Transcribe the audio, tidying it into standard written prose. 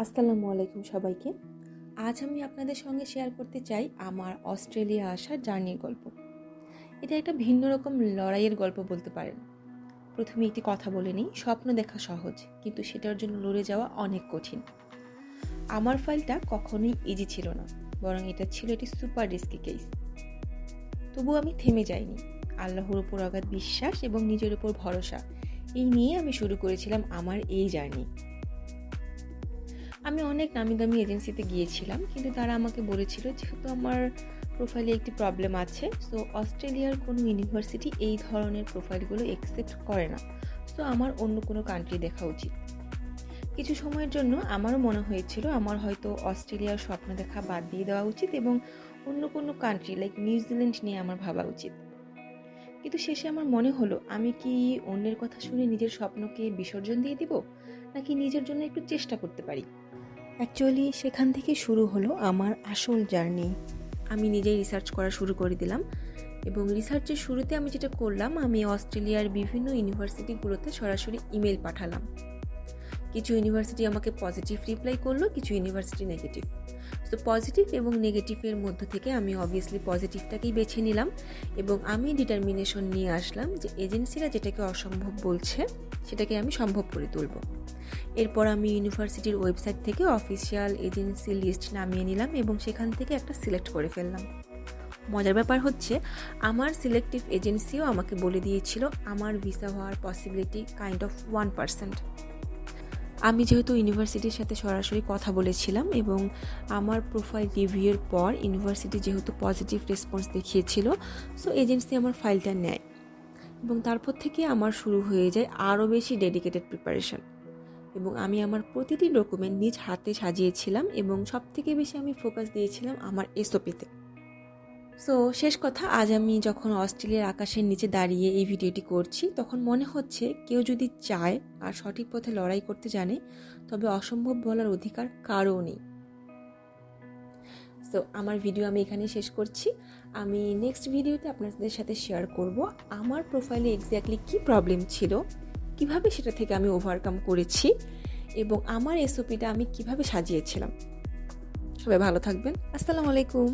আসসালামু আলাইকুম সবাইকে। আজ আমি আপনাদের সঙ্গে শেয়ার করতে চাই আমার অস্ট্রেলিয়া আসার জার্নির গল্প। এটা একটা ভিন্ন রকম লড়াইয়ের গল্প বলতে পারেন। প্রথমে একটি কথা বলে নিই, স্বপ্ন দেখা সহজ, কিন্তু সেটার জন্য লড়ে যাওয়া অনেক কঠিন। আমার ফাইলটা কখনোই ইজি ছিল না, বরং এটা ছিল একটি সুপার রিস্কি কেস। তবু আমি থেমে যাইনি। আল্লাহর উপর অগাধ বিশ্বাস এবং নিজের উপর ভরসা, এই নিয়ে আমি শুরু করেছিলাম আমার এই জার্নি। আমি অনেক নামি দামি এজেন্সিতে গিয়েছিলাম, কিন্তু তারা আমাকে বলেছিল যেহেতু আমার প্রোফাইলে একটি প্রবলেম আছে, সো অস্ট্রেলিয়ার কোনো ইউনিভার্সিটি এই ধরনের প্রোফাইলগুলো অ্যাকসেপ্ট করে না, সো আমার অন্য কোনো কান্ট্রি দেখা উচিত। কিছু সময়ের জন্য আমারও মনে হয়েছিল আমার হয়তো অস্ট্রেলিয়ার স্বপ্ন দেখা বাদ দিয়ে দেওয়া উচিত এবং অন্য কোনো কান্ট্রি লাইক নিউজিল্যান্ড নিয়ে আমার ভাবা উচিত। কিন্তু শেষে আমার মনে হলো, আমি কি অন্যের কথা শুনে নিজের স্বপ্নকে বিসর্জন দিয়ে দিব, নাকি নিজের জন্য একটু চেষ্টা করতে পারি। অ্যাকচুয়ালি সেখান থেকে শুরু হলো আমার আসল জার্নি। আমি নিজেই রিসার্চ করা শুরু করে দিলাম এবং রিসার্চের শুরুতে আমি যেটা করলাম, আমি অস্ট্রেলিয়ার বিভিন্ন ইউনিভার্সিটিগুলোতে সরাসরি ইমেল পাঠালাম। কিছু ইউনিভার্সিটি আমাকে পজিটিভ রিপ্লাই করলো, কিছু ইউনিভার্সিটি নেগেটিভ। সো পজিটিভ এবং নেগেটিভের মধ্য থেকে আমি অবভিয়াসলি পজিটিভটাকেই বেছে নিলাম এবং আমি ডিটারমিনেশন নিয়ে আসলাম যে এজেন্সিরা যেটাকে অসম্ভব বলছে সেটাকে আমি সম্ভব করে তুলব। এরপর আমি ইউনিভার্সিটির ওয়েবসাইট থেকে অফিসিয়াল এজেন্সি লিস্ট নামিয়ে নিলাম এবং সেখান থেকে একটা সিলেক্ট করে ফেললাম। মজার ব্যাপার হচ্ছে, আমার সিলেক্টিভ এজেন্সিও আমাকে বলে দিয়েছিল আমার ভিসা হওয়ার পসিবিলিটি কাইন্ড অফ 1%। আমি যেহেতু ইউনিভার্সিটির সাথে সরাসরি কথা বলেছিলাম এবং আমার প্রোফাইল রিভিউয়ের পর ইউনিভার্সিটি যেহেতু পজিটিভ রেসপন্স দেখিয়েছিল, সো এজেন্সি আমার ফাইলটা নেয় এবং তারপর থেকে আমার শুরু হয়ে যায় আরও বেশি ডেডিকেটেড প্রিপারেশন। এবং আমি আমার প্রতিটি ডকুমেন্ট নিজ হাতে সাজিয়েছিলাম এবং সবথেকে বেশি আমি ফোকাস দিয়েছিলাম আমার এসওপিতে। সো শেষ কথা, আজ আমি যখন অস্ট্রেলিয়ার আকাশের নিচে দাঁড়িয়ে এই ভিডিওটি করছি, তখন মনে হচ্ছে কেউ যদি চায় আর সঠিক পথে লড়াই করতে জানে, তবে অসম্ভব বলার অধিকার কারও নেই। সো আমার ভিডিও আমি এখানেই শেষ করছি। আমি নেক্সট ভিডিওতে আপনাদের সাথে শেয়ার করব আমার প্রোফাইলে এক্স্যাক্টলি কী প্রবলেম ছিল, কিভাবে সেটা থেকে আমি ওভারকাম করেছি এবং আমার এসওপিটা আমি কিভাবে সাজিয়েছিলাম। সবাই ভালো থাকবেন। আসসালামু আলাইকুম।